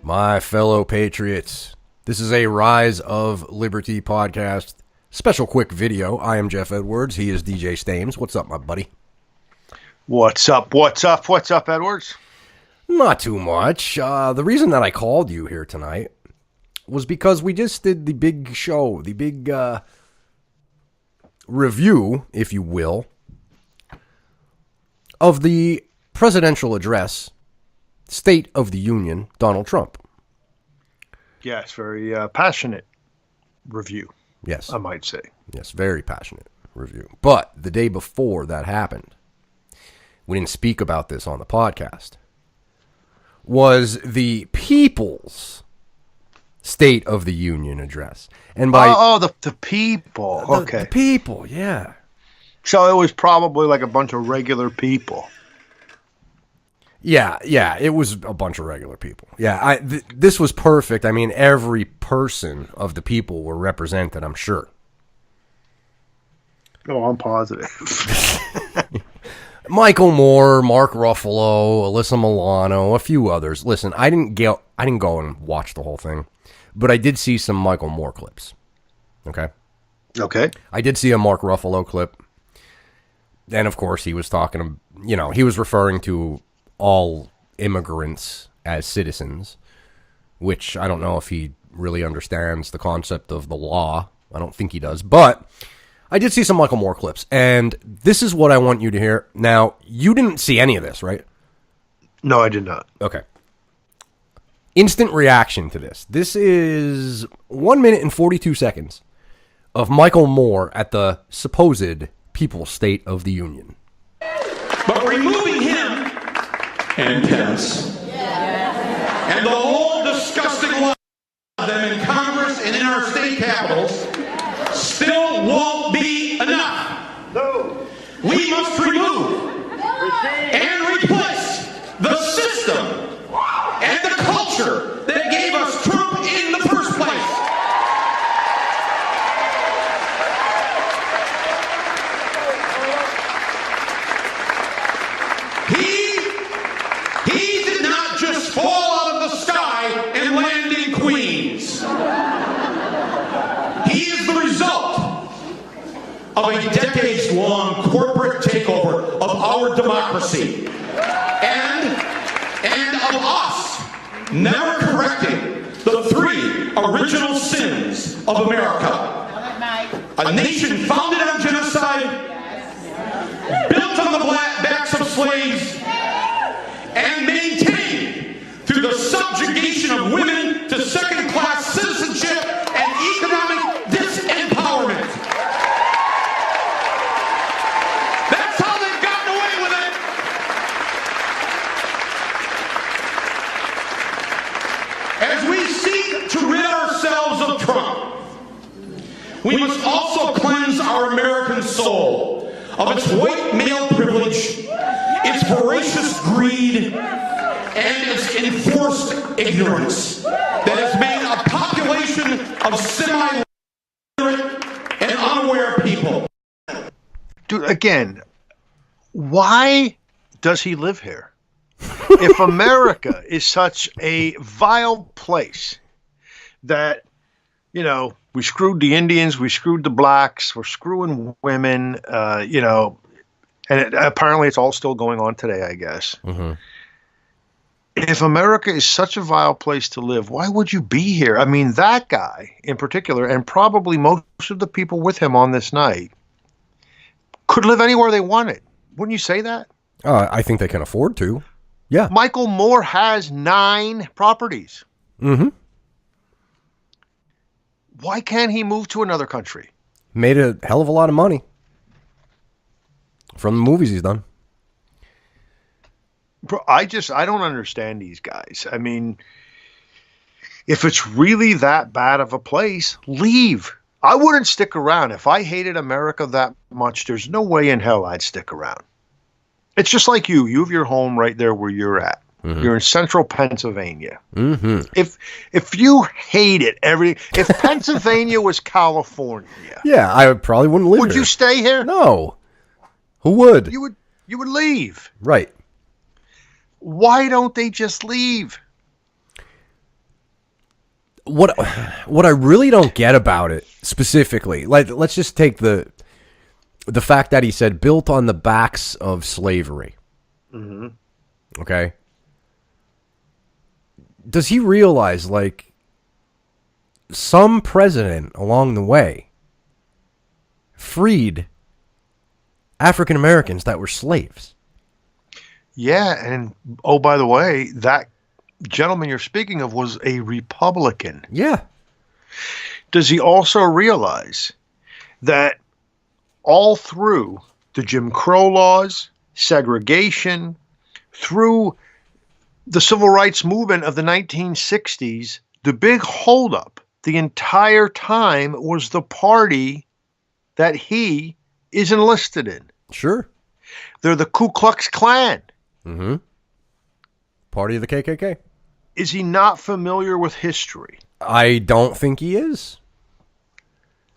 My fellow patriots, this is a Rise of Liberty podcast. Special quick video. I am Jeff Edwards. He is DJ Stames. What's up, my buddy? What's up, Edwards? Not too much. The reason that I called you here tonight was because we just did the big show, the big review, if you will, of the presidential address, State of the Union, Donald Trump. Yes, very passionate review. Yes. I might say. Yes, very passionate review. But the day before that happened, we didn't speak about this on the podcast, was the people's State of the Union address. And by the people. Okay. The people, yeah. So it was probably like a bunch of regular people. Yeah, it was a bunch of regular people. Yeah, this was perfect. I mean, every person of the people were represented, I'm sure. Oh, I'm positive. Michael Moore, Mark Ruffalo, Alyssa Milano, a few others. Listen, I didn't go and watch the whole thing, but I did see some Michael Moore clips. Okay. I did see a Mark Ruffalo clip. And of course, he was talking, he was referring to all immigrants as citizens, which I don't know if he really understands the concept of the law. I don't think he does, but I did see some Michael Moore clips, and this is what I want you to hear. Now, you didn't see any of this, right? No, I did not. Okay. Instant reaction to this. This is 1 minute and 42 seconds of Michael Moore at the supposed People's State of the Union. But removing him and Pence and the whole disgusting lot of them in Congress and in our state capitals still won't be enough. No. We must remove and replace the system and the culture that gave us Trump in the first place. He did not just fall out of the sky and land in Queens. He is the result of a decades-long corporate takeover of our democracy and of us never correcting the three original sins of America. A nation founded on genocide, built on the backs of slaves, and maintained through the subjugation of women to second-class citizenship and economic disempowerment. That's how they've gotten away with it. As we seek to rid ourselves of Trump, we must also cleanse our American soul of its white male privilege, its voracious greed, and its enforced ignorance that has made a population of semi-literate and unaware people. Dude, again, why does he live here? If America is such a vile place that, we screwed the Indians, we screwed the blacks, we're screwing women, and apparently it's all still going on today, I guess. Mm-hmm. If America is such a vile place to live, why would you be here? I mean, that guy in particular, and probably most of the people with him on this night, could live anywhere they wanted. Wouldn't you say that? I think they can afford to. Yeah. Michael Moore has 9 properties. Mm-hmm. Why can't he move to another country? Made a hell of a lot of money from the movies he's done. Bro, I don't understand these guys. I mean, if it's really that bad of a place, leave. I wouldn't stick around. If I hated America that much, there's no way in hell I'd stick around. It's just like you. You have your home right there where you're at. Mm-hmm. You're in central Pennsylvania. Mm-hmm. If you hate it, if Pennsylvania was California, yeah, I probably wouldn't live here. Would you stay here? No. Who would? You would leave. Right. Why don't they just leave? what I really don't get about it specifically, like let's just take the fact that he said built on the backs of slavery. Mm-hmm. Okay. Does he realize, like, some president along the way freed African Americans that were slaves? Yeah, and oh, by the way, that gentleman you're speaking of was a Republican. Yeah. Does he also realize that all through the Jim Crow laws, segregation, through the civil rights movement of the 1960s, the big holdup the entire time was the party that he is enlisted in? Sure. They're the Ku Klux Klan. Mm-hmm. Party of the KKK. Is he not familiar with history? I don't think he is.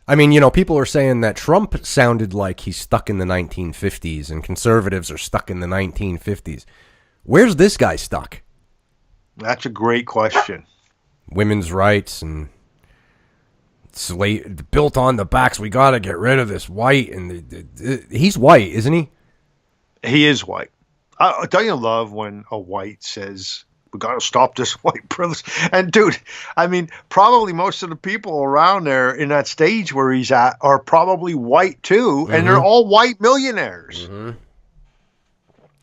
I mean, you know, people are saying that Trump sounded like he's stuck in the 1950s and conservatives are stuck in the 1950s. Where's this guy stuck? That's a great question. Women's rights and built on the backs. We got to get rid of this white. And he's white, isn't he? He is white. Don't you love when a white says, we got to stop this white privilege? And dude, I mean, probably most of the people around there in that stage where he's at are probably white too. Mm-hmm. And they're all white millionaires. Mm-hmm.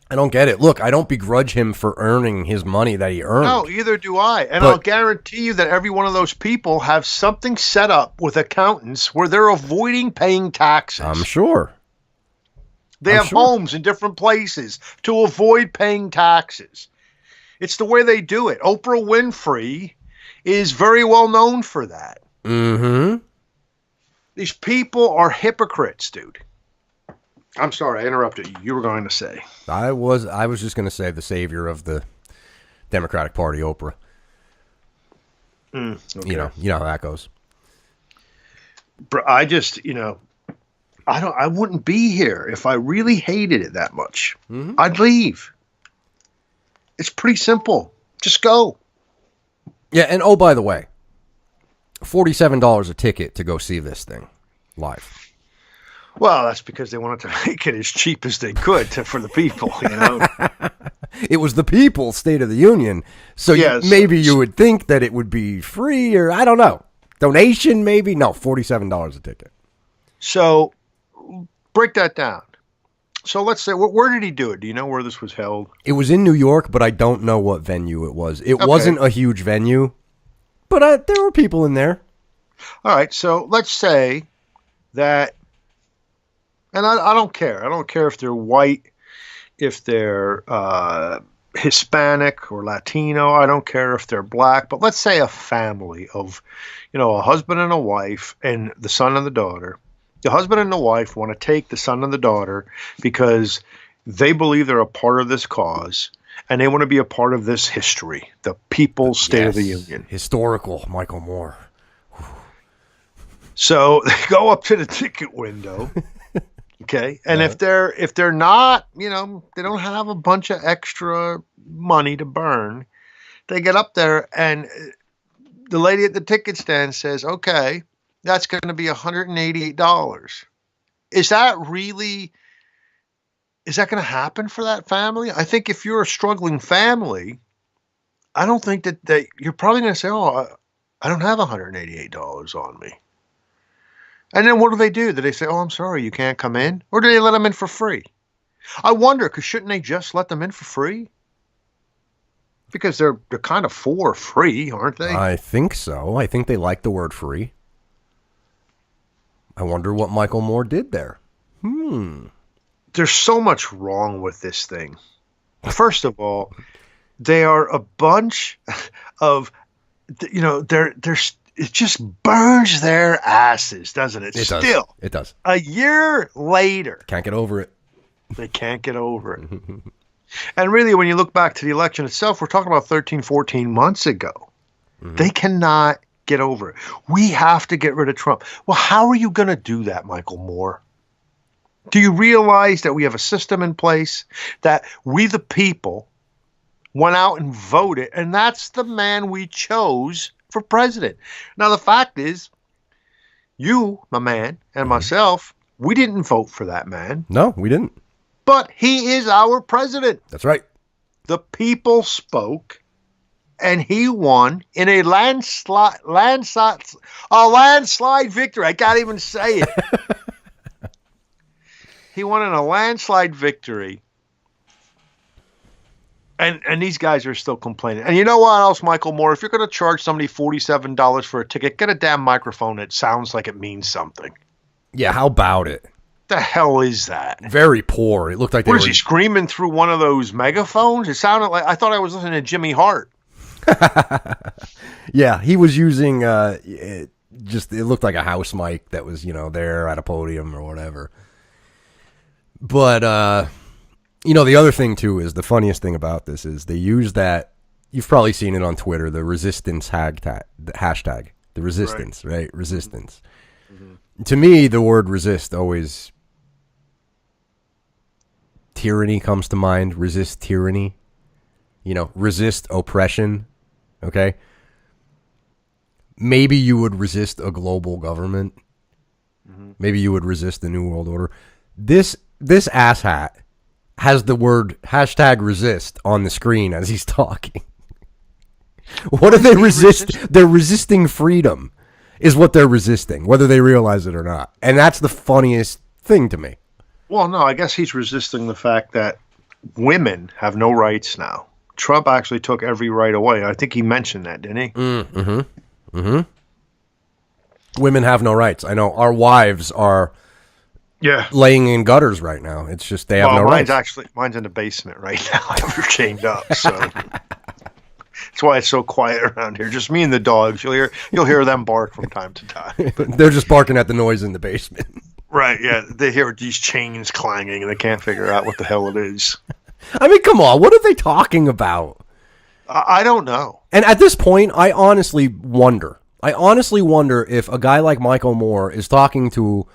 I don't get it. Look, I don't begrudge him for earning his money that he earned. No, either do I. And I'll guarantee you that every one of those people have something set up with accountants where they're avoiding paying taxes. I'm sure. They have homes in different places to avoid paying taxes. It's the way they do it. Oprah Winfrey is very well known for that. Mm-hmm. These people are hypocrites, dude. I'm sorry, I interrupted you. You were going to say. I was just going to say the savior of the Democratic Party, Oprah. Okay. You know how that goes. Bro, I just, I wouldn't be here if I really hated it that much. Mm-hmm. I'd leave. It's pretty simple. Just go. Yeah, and oh, by the way, $47 a ticket to go see this thing live. Well, that's because they wanted to make it as cheap as they could for the people, It was the people's State of the Union, so yes. Maybe you would think that it would be free, or I don't know. Donation, maybe? No, $47 a ticket. So, break that down. So let's say, where did he do it? Do you know where this was held? It was in New York, but I don't know what venue it was. It wasn't a huge venue, but there were people in there. All right, so let's say that, and I don't care. I don't care if they're white, if they're Hispanic or Latino. I don't care if they're black. But let's say a family of, a husband and a wife and the son and the daughter. The husband and the wife want to take the son and the daughter because they believe they're a part of this cause and they want to be a part of this history, the People's State of the Union. Historical Michael Moore. So they go up to the ticket window. Okay. And if they're not, they don't have a bunch of extra money to burn, they get up there and the lady at the ticket stand says, okay, that's going to be $188. Is that going to happen for that family? I think if you're a struggling family, I don't think that you're probably going to say, oh, I don't have $188 on me. And then what do? Do they say, oh, I'm sorry, you can't come in? Or do they let them in for free? I wonder, because shouldn't they just let them in for free? Because they're kind of for free, aren't they? I think so. I think they like the word free. I wonder what Michael Moore did there. There's so much wrong with this thing. First of all, they are a bunch of, it just burns their asses, doesn't it? It does. A year later. Can't get over it. They can't get over it. And really, when you look back to the election itself, we're talking about 13, 14 months ago. Mm-hmm. They cannot get over it. We have to get rid of Trump. Well, how are you going to do that, Michael Moore? Do you realize that we have a system in place that we, the people, went out and voted, and that's the man we chose for president. Now, the fact is, you, my man, and myself, we didn't vote for that man. No, we didn't. But he is our president. That's right. The people spoke, and he won in a landslide victory. I can't even say it. He won in a landslide victory. And these guys are still complaining. And you know what else, Michael Moore? If you're going to charge somebody $47 for a ticket, get a damn microphone that sounds like it means something. Yeah, how about it? The hell is that? Very poor. It looked like What is he screaming through one of those megaphones? It sounded like I thought I was listening to Jimmy Hart. Yeah, he was using it looked like a house mic that was, there at a podium or whatever. But the other thing too is the funniest thing about this is they use that. You've probably seen it on Twitter, the resistance hashtag, the resistance, right? Resistance. Mm-hmm. To me, the word resist always tyranny comes to mind. Resist tyranny. Resist oppression. Okay. Maybe you would resist a global government. Mm-hmm. Maybe you would resist the New World Order. This asshat has the word hashtag resist on the screen as he's talking. What do they resist? They're resisting freedom is what they're resisting, whether they realize it or not. And that's the funniest thing to me. Well, no, I guess he's resisting the fact that women have no rights now. Trump actually took every right away. I think he mentioned that, didn't he? Mm-hmm. Mm-hmm. Women have no rights. I know our wives are laying in gutters right now. It's just they have no rights. Mine's in the basement right now. We're chained up, so that's why it's so quiet around here. Just me and the dogs. You'll hear them bark from time to time. They're just barking at the noise in the basement. Right, yeah. They hear these chains clanging and they can't figure out what the hell it is. I mean, come on. What are they talking about? I don't know. And at this point, I honestly wonder if a guy like Michael Moore is talking to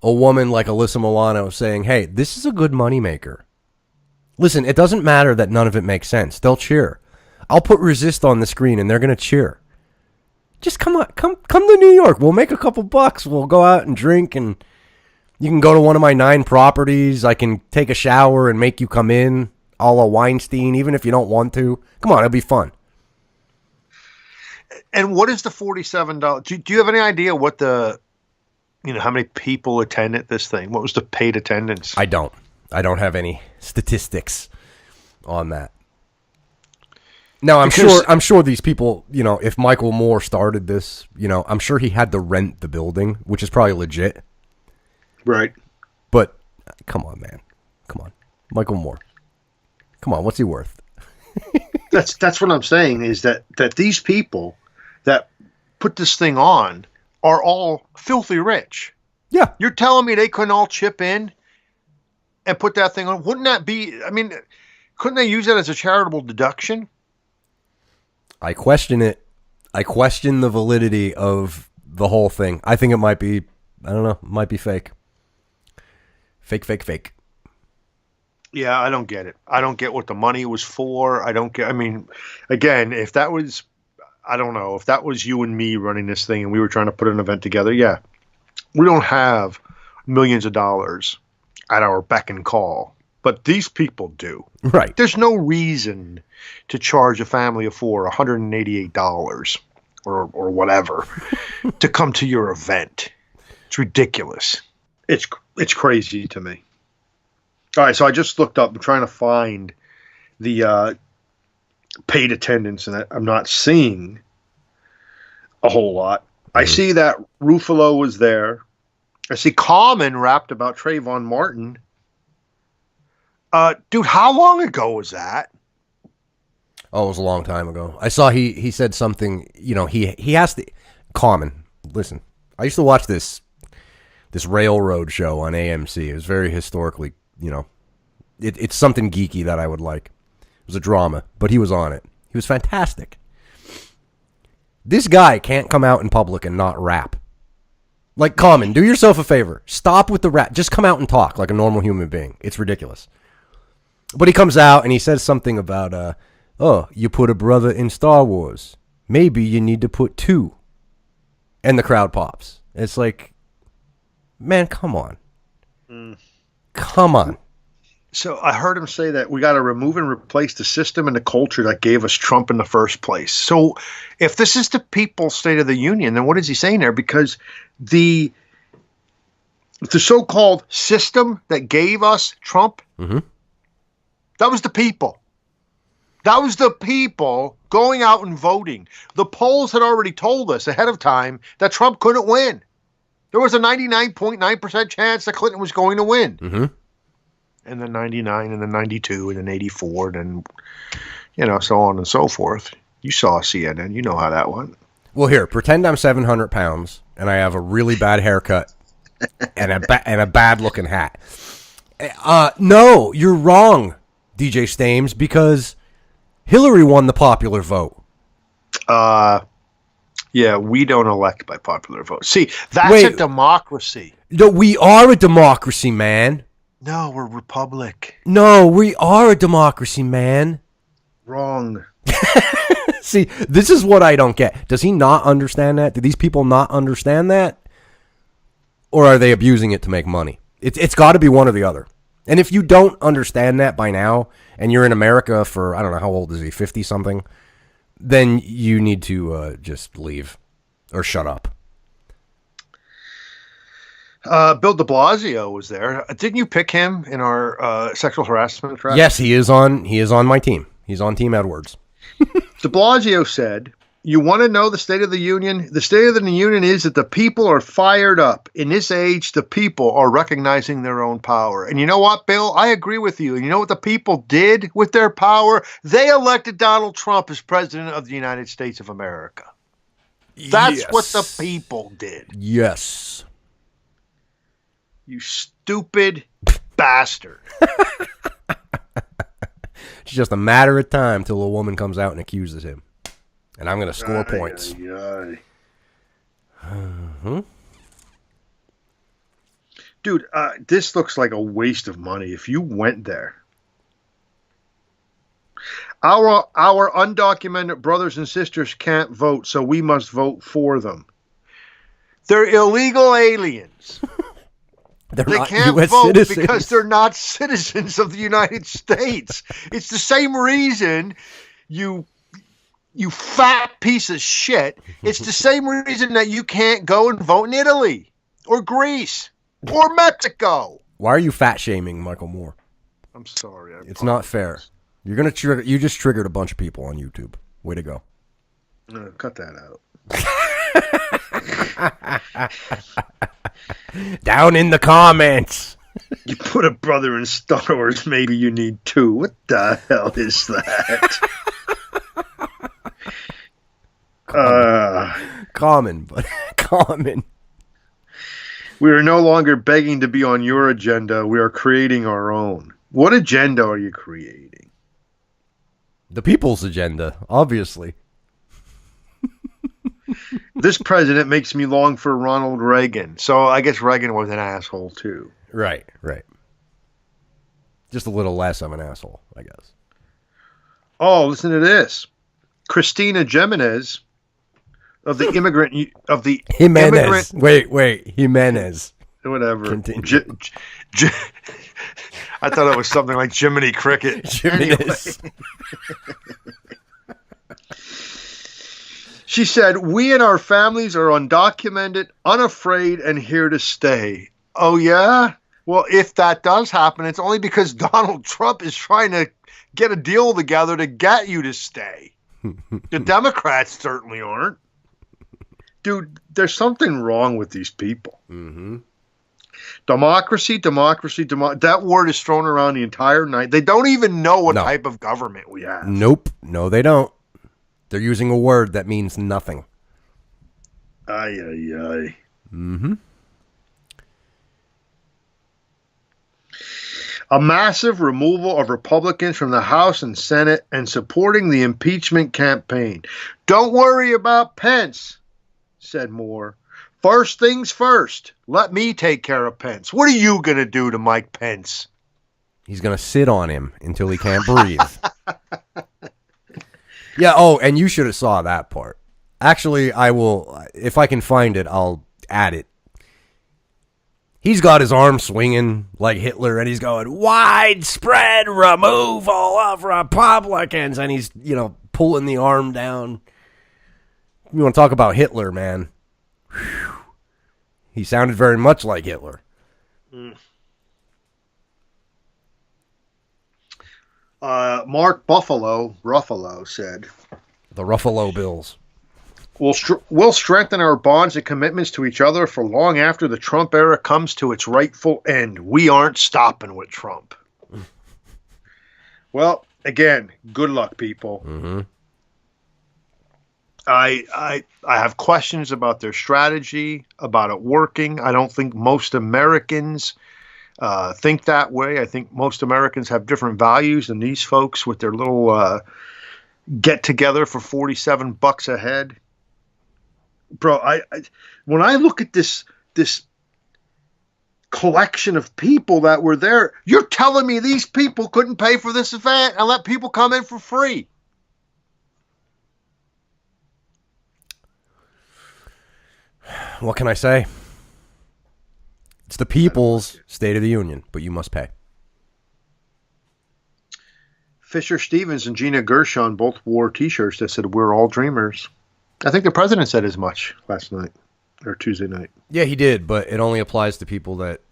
a woman like Alyssa Milano saying, hey, this is a good moneymaker. Listen, it doesn't matter that none of it makes sense. They'll cheer. I'll put resist on the screen and they're going to cheer. Just come on. Come to New York. We'll make a couple bucks. We'll go out and drink and you can go to one of my 9 properties. I can take a shower and make you come in, a la Weinstein, even if you don't want to. Come on, it'll be fun. And what is the $47? Do you have any idea what how many people attended this thing? What was the paid attendance? I don't have any statistics on that. No, I'm sure these people, if Michael Moore started this, I'm sure he had to rent the building, which is probably legit. Right. But come on, man. Come on. Michael Moore. Come on, what's he worth? That's what I'm saying is that these people that put this thing on are all filthy rich. Yeah. You're telling me they couldn't all chip in and put that thing on? Wouldn't that be, couldn't they use that as a charitable deduction? I question it. I question the validity of the whole thing. I think it might be, I don't know, it might be fake. Fake. Yeah, I don't get it. I don't get what the money was for. I don't get, again, if that was, I don't know, if that was you and me running this thing and we were trying to put an event together, yeah, we don't have millions of dollars at our beck and call, but these people do. Right. There's no reason to charge a family of 4 $188 or whatever to come to your event. It's ridiculous. It's crazy to me. All right, so I just looked up. I'm trying to find the paid attendance, and I'm not seeing a whole lot. I see that Ruffalo was there. I see Common rapped about Trayvon Martin. Dude, how long ago was that? Oh, it was a long time ago. I saw he said something, he has to... Common, listen, I used to watch this railroad show on AMC. It was very historically, it's something geeky that I would like. It was a drama, but he was on it. He was fantastic. This guy can't come out in public and not rap. Like, Common, do yourself a favor. Stop with the rap. Just come out and talk like a normal human being. It's ridiculous. But he comes out and he says something about, you put a brother in Star Wars. Maybe you need to put 2. And the crowd pops. It's like, man, come on. Come on. So I heard him say that we got to remove and replace the system and the culture that gave us Trump in the first place. So if this is the people's State of the Union, then what is he saying there? Because the so-called system that gave us Trump, that was the people. That was the people going out and voting. The polls had already told us ahead of time that Trump couldn't win. There was a 99.9% chance that Clinton was going to win. And then 99, and then 92, and then 84, and then, so on and so forth. You saw CNN. You know how that went. Well, here, pretend I'm 700 pounds, and I have a really bad haircut and a bad-looking hat. No, you're wrong, DJ Stames, because Hillary won the popular vote. Yeah, we don't elect by popular vote. See, that's a democracy. No, we are a democracy, man. No, we're republic. No, we are a democracy, man. Wrong. See, this is what I don't get. Does he not understand that? Do these people not understand that? Or are they abusing it to make money? It's got to be one or the other. And if you don't understand that by now, and you're in America for, I don't know, how old is he, 50-something? Then you need to just leave or shut up. Bill de Blasio was there. Didn't you pick him in our sexual harassment draft? Yes, he is on my team. He's on Team Edwards. De Blasio said, "You want to know the State of the Union? The State of the Union is that the people are fired up. In this age, the people are recognizing their own power." And you know what, Bill? I agree with you. And you know what the people did with their power? They elected Donald Trump as president of the United States of America. That's what the people did. Yes. You stupid bastard. It's just a matter of time till a woman comes out and accuses him. And I'm going to score points. Dude, this looks like a waste of money if you went there. Our undocumented brothers and sisters can't vote, so we must vote for them. They're illegal aliens. They can't US vote citizens. because they're not citizens of the United States. It's the same reason you fat piece of shit. It's the same reason that you can't go and vote in Italy or Greece or Mexico. Why are you fat shaming Michael Moore? I'm sorry. It's not fair. You're gonna trigger. You just triggered a bunch of people on YouTube. Way to go. Cut that out. Down in the comments. You put a brother in Star Wars, maybe you need 2. What the hell is that? Common, but common. We are no longer begging to be on your agenda. We are creating our own. What agenda are you creating? The people's agenda, obviously. This president makes me long for Ronald Reagan. So I guess Reagan was an asshole too. Right. Just a little less of an asshole, I guess. Oh, listen to this. Christina Jimenez of the Jimenez. Wait, Jimenez. Whatever. Continue. I thought it was something like Jiminy Cricket. Jimenez. Anyway. She said, "We and our families are undocumented, unafraid, and here to stay." Oh, yeah? Well, if that does happen, it's only because Donald Trump is trying to get a deal together to get you to stay. The Democrats certainly aren't. Dude, there's something wrong with these people. Mm-hmm. Democracy. That word is thrown around the entire night. They don't even know what type of government we have. Nope. No, they don't. They're using a word that means nothing. Ay. Mm-hmm. A massive removal of Republicans from the House and Senate and supporting the impeachment campaign. Don't worry about Pence, said Moore. First things first. Let me take care of Pence. What are you going to do to Mike Pence? He's going to sit on him until he can't breathe. Yeah, oh, and you should have saw that part. Actually, I will, if I can find it, I'll add it. He's got his arm swinging like Hitler, and he's going, widespread removal of Republicans, and he's, pulling the arm down. You want to talk about Hitler, man. Whew. He sounded very much like Hitler. Mark Ruffalo said, The Ruffalo Bills. We'll strengthen our bonds and commitments to each other for long after the Trump era comes to its rightful end. We aren't stopping with Trump. Well, again, good luck, people. Mm-hmm. I have questions about their strategy, about it working. I don't think most Americans think that way. I think most Americans have different values than these folks with their little get together for $47 a head. Bro, when I look at this collection of people that were there, you're telling me these people couldn't pay for this event and let people come in for free? What can I say? It's the people's State of the Union, but you must pay. Fisher Stevens and Gina Gershon both wore T-shirts that said, "We're all dreamers." I think the president said as much last night or Tuesday night. Yeah, he did, but it only applies to people that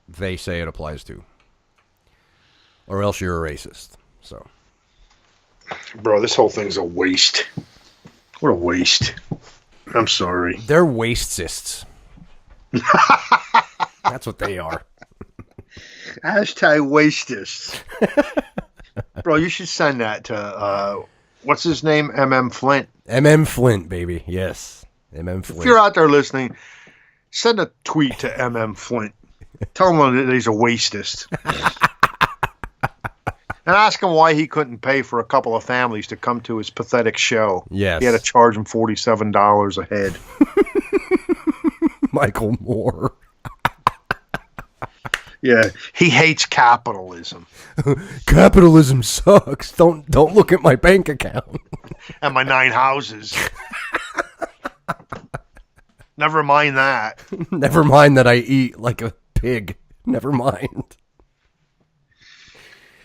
they say it applies to. Or else you're a racist. So, bro, this whole thing's a waste. What a waste. I'm sorry. They're wasteists. That's what they are. Hashtag wasteists. Bro, you should send that to, what's his name? M.M. Flint. M.M. Flint, baby. Yes. M.M. Flint. If you're out there listening, send a tweet to M.M. Flint. Tell him that he's a wastist. And ask him why he couldn't pay for a couple of families to come to his pathetic show. Yes. He had to charge them $47 a head. Michael Moore. Yeah, he hates capitalism. Capitalism sucks. Don't look at my bank account. And my 9 houses. Never mind that. Never mind that I eat like a pig. Never mind.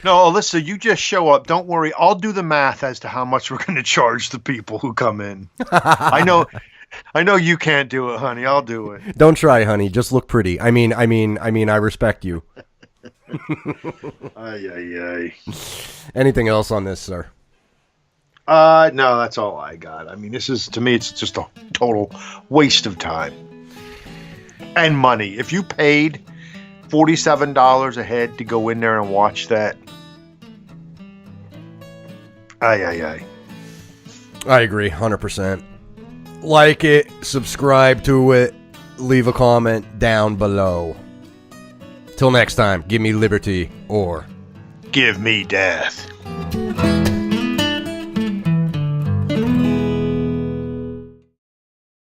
No, Alyssa, you just show up. Don't worry. I'll do the math as to how much we're going to charge the people who come in. I know you can't do it, honey. I'll do it. Don't try, honey. Just look pretty. I mean, I respect you. Ay. Anything else on this, sir? No, that's all I got. I mean, to me, it's just a total waste of time and money. If you paid $47 a head to go in there and watch that, ay. I agree, 100%. Like it, subscribe to it, leave a comment down below. Till next time, give me liberty or give me death.